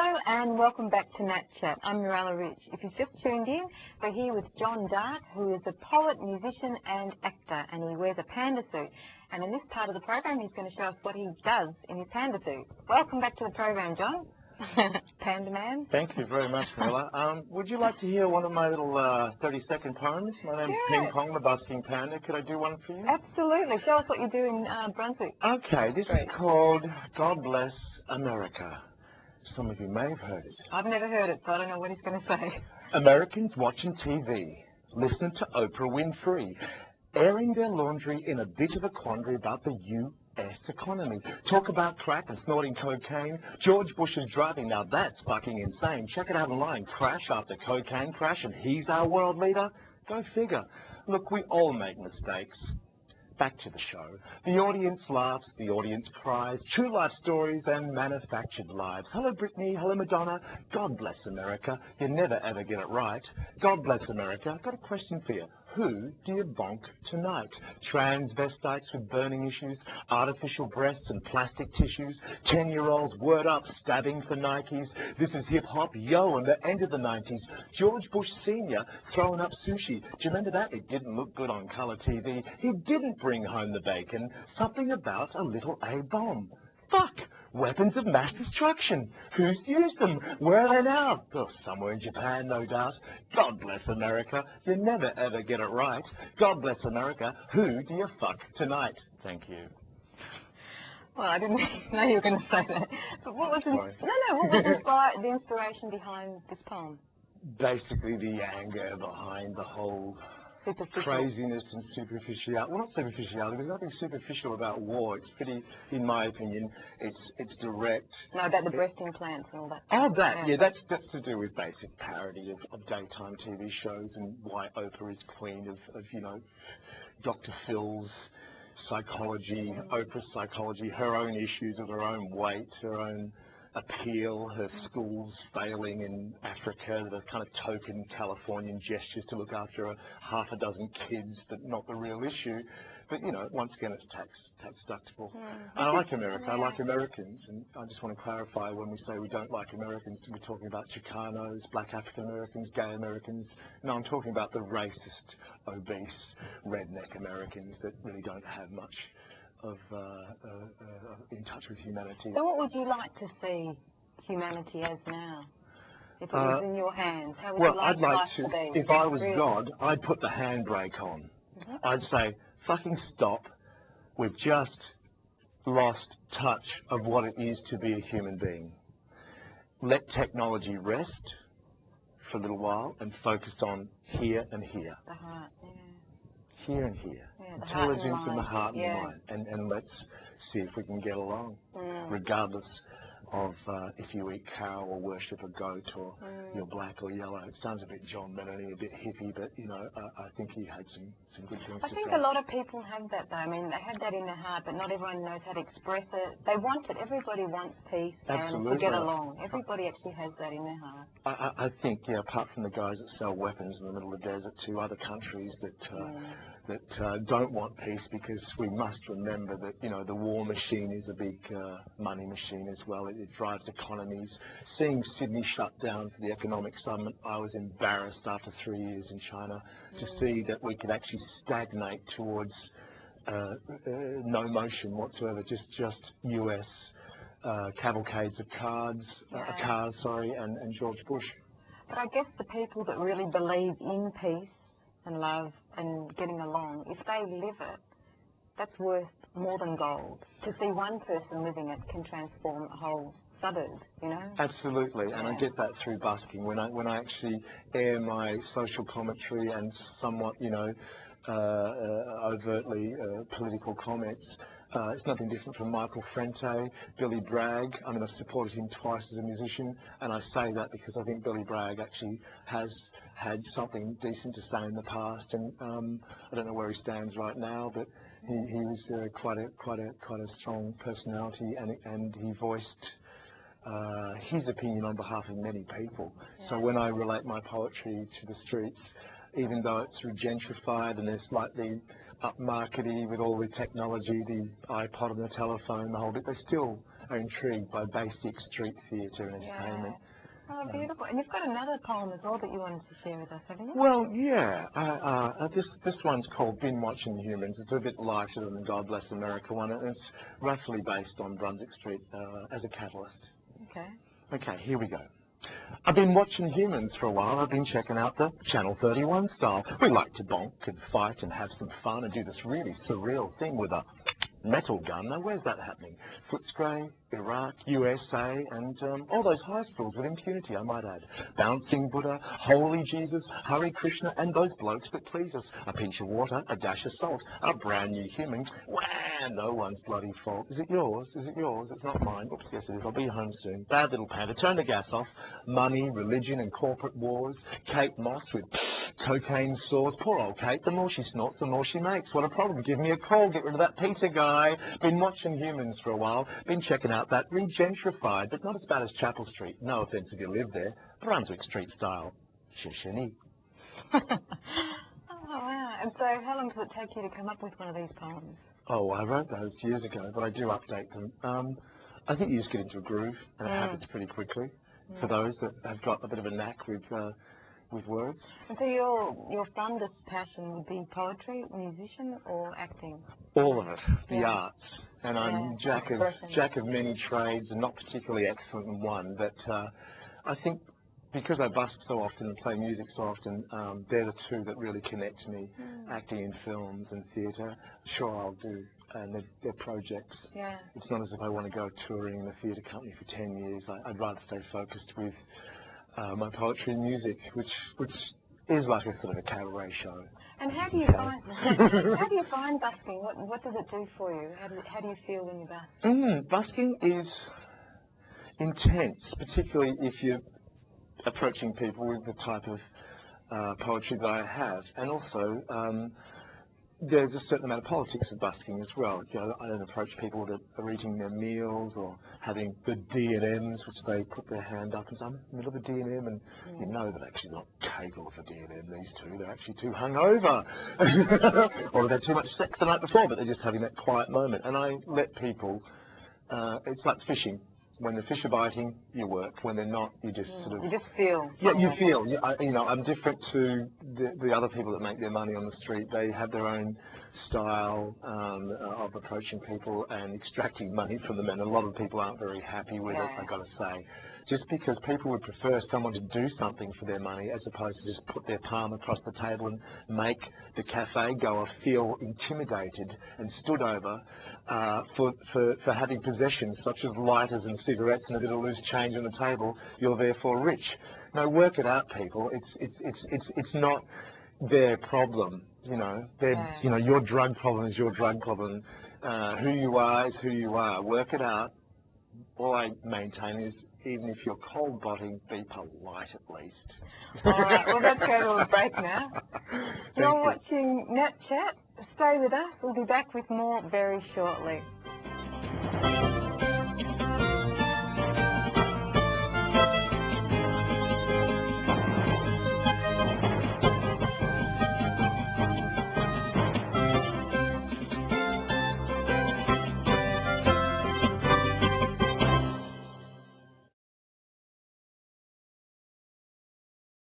Hello and welcome back to NatChat. I'm Mirella Rich. If you've just tuned in, we're here with JohnDark, who is a poet, musician and actor, and he wears a panda suit. And in this part of the program, he's going to show us what he does in his panda suit. Welcome back to the program, John. Panda Man. Thank you very much, Mirella. Would you like to hear one of my little 30-second poems? My name's Ping Pong, the busking panda. Could I do one for you? Absolutely. Show us what you do in Brunswick. Okay, this is called God Bless America. Some of you may have heard it. I've never heard it, so I don't know what he's going to say. Americans watching TV, listening to Oprah Winfrey, airing their laundry in a bit of a quandary about the U.S. economy. Talk about crack and snorting cocaine. George Bush is driving. Now that's fucking insane. Check it out online. Crash after cocaine crash, and he's our world leader? Go figure. Look, we all make mistakes. Back to the show. The audience laughs, the audience cries. True life stories and manufactured lives. Hello, Britney. Hello, Madonna. God bless America. You never ever get it right. God bless America. I've got a question for you. Who do you bonk tonight? Transvestites with burning issues, artificial breasts and plastic tissues, 10-year-olds word up stabbing for Nikes. This is hip-hop, yo, and the end of the 90s. George Bush Sr. throwing up sushi. Do you remember that? It didn't look good on colour TV. He didn't bring home the bacon. Something about a little A-bomb. Fuck! Weapons of mass destruction. Who's used them? Where are they now? Oh, somewhere in Japan, no doubt. God bless America. You never ever get it right. God bless America. Who do you fuck tonight? Thank you. Well, I didn't know you were going to say that. But what was what was the inspiration behind this poem? Basically, the anger behind the whole craziness and superficiality. Well, not superficiality. There's nothing superficial about war. It's pretty, in my opinion, it's direct. No, about the breast implants and all that. Oh, that, yeah, that's to do with basic parody of daytime TV shows and why Oprah is queen of you know, Dr. Phil's psychology, Oprah's psychology, her own issues of her own weight, her own appeal, her schools failing in Africa, the kind of token Californian gestures to look after half a dozen kids, but not the real issue. But, you know, once again, it's tax deductible. I like America. I like Americans. And I just want to clarify, when we say we don't like Americans, we're talking about Chicanos, black African Americans, gay Americans. No, I'm talking about the racist, obese, redneck Americans that really don't have much of in touch with humanity. So what would you like to see humanity as now? If it was in your hands, how would you like I'd like life to be? If I was God, I'd put the handbrake on. I'd say, fucking stop. We've just lost touch of what it is to be a human being. Let technology rest for a little while and focus on here and here. The heart, yeah. Here and here. Yeah, Intelligence in the heart and the mind. And let's see if we can get along, regardless of if you eat cow or worship a goat or you're black or yellow. It sounds a bit John Lennon, a bit hippie, but, you know, I think he had some good things to say. I think a lot of people have that, though. I mean, they have that in their heart, but not everyone knows how to express it. They want it. Everybody wants peace and to get along. Everybody actually has that in their heart. I think, yeah, apart from the guys that sell weapons in the middle of the desert to other countries that don't want peace, because we must remember that, you know, the war machine is a big money machine as well. It drives economies. Seeing Sydney shut down for the economic summit, I was embarrassed after 3 years in China to see that we could actually stagnate towards no motion whatsoever, just US cavalcades of cars, and George Bush. But I guess the people that really believe in peace and love and getting along, if they live it, that's worth more than gold. To see one person living it can transform a whole suburb, you know? Absolutely, and I get that through busking. When I actually air my social commentary and somewhat, you know, overtly political comments, it's nothing different from Michael Frente, Billy Bragg. I mean, I've supported him twice as a musician, and I say that because I think Billy Bragg actually has had something decent to say in the past, and I don't know where he stands right now, but he was quite a strong personality, and he voiced his opinion on behalf of many people. So when I relate my poetry to the streets, even though it's gentrified and they're slightly upmarkety with all the technology, the iPod and the telephone, the whole bit, they still are intrigued by basic street theatre and entertainment. Oh, beautiful. And you've got another poem as well that you wanted to share with us, haven't you? Well, yeah. This one's called Been Watching Humans. It's a bit lighter than the God Bless America one, and it's roughly based on Brunswick Street as a catalyst. Okay. Okay, here we go. I've been watching humans for a while. I've been checking out the Channel 31 style. We like to bonk and fight and have some fun and do this really surreal thing with a metal gun. Now, where's that happening? Footscray, Iraq, USA, and all those high schools with impunity, I might add. Bouncing Buddha, Holy Jesus, Hare Krishna, and those blokes that please us. A pinch of water, a dash of salt, a brand new human. Wah! No one's bloody fault. Is it yours? Is it yours? It's not mine. Oops, yes it is. I'll be home soon. Bad little panda. Turn the gas off. Money, religion, and corporate wars. Kate Moss with cocaine sores. Poor old Kate. The more she snorts, the more she makes. What a problem. Give me a call. Get rid of that Peter guy. Been watching humans for a while. Been checking out that regentrified, but not as bad as Chapel Street. No offence if you live there. Brunswick Street style. Shishini. Oh, wow. And so how long does it take you to come up with one of these poems? Oh, I wrote those years ago, but I do update them. I think you just get into a groove, and it happens pretty quickly for those that have got a bit of a knack with words. And so your fondest passion would be poetry, musician, or acting? All of it, the arts. And I'm jack of many trades and not particularly excellent in one, but I think because I busk so often and play music so often, they're the two that really connect me. Acting in films and theatre, sure I'll do, and they're projects. Yeah. It's not as if I want to go touring in a theatre company for 10 years. I'd rather stay focused with my poetry and music, which is like a sort of a cabaret show. And how do you find busking? What does it do for you? How do you feel when you busk? Busking is intense, particularly if you're approaching people with the type of poetry that I have, and also there's a certain amount of politics of busking as well. You know, I don't approach people that are eating their meals or having the D&Ms, which they put their hand up and say, I'm in the middle of a D&M, and you know they're actually not capable of a D&M, these two. They're actually too hungover. Or they've had too much sex the night before, but they're just having that quiet moment. And I let people, it's like fishing. When the fish are biting, you work. When they're not, you just sort of... You just feel. Yeah, you feel. You know, I'm different to the other people that make their money on the street. They have their own style of approaching people and extracting money from them, and a lot of people aren't very happy with it, I've got to say. Just because people would prefer someone to do something for their money as opposed to just put their palm across the table and make the cafe goer feel intimidated and stood over for having possessions such as lighters and cigarettes and a bit of loose change on the table. You're therefore rich. No, work it out, people. It's not their problem. You know, you know, your drug problem is your drug problem. Who you are is who you are. Work it out. All I maintain is, even if you're cold botting, be polite at least. All right, well, let's go to a break now. You're watching NatChat. Stay with us. We'll be back with more very shortly.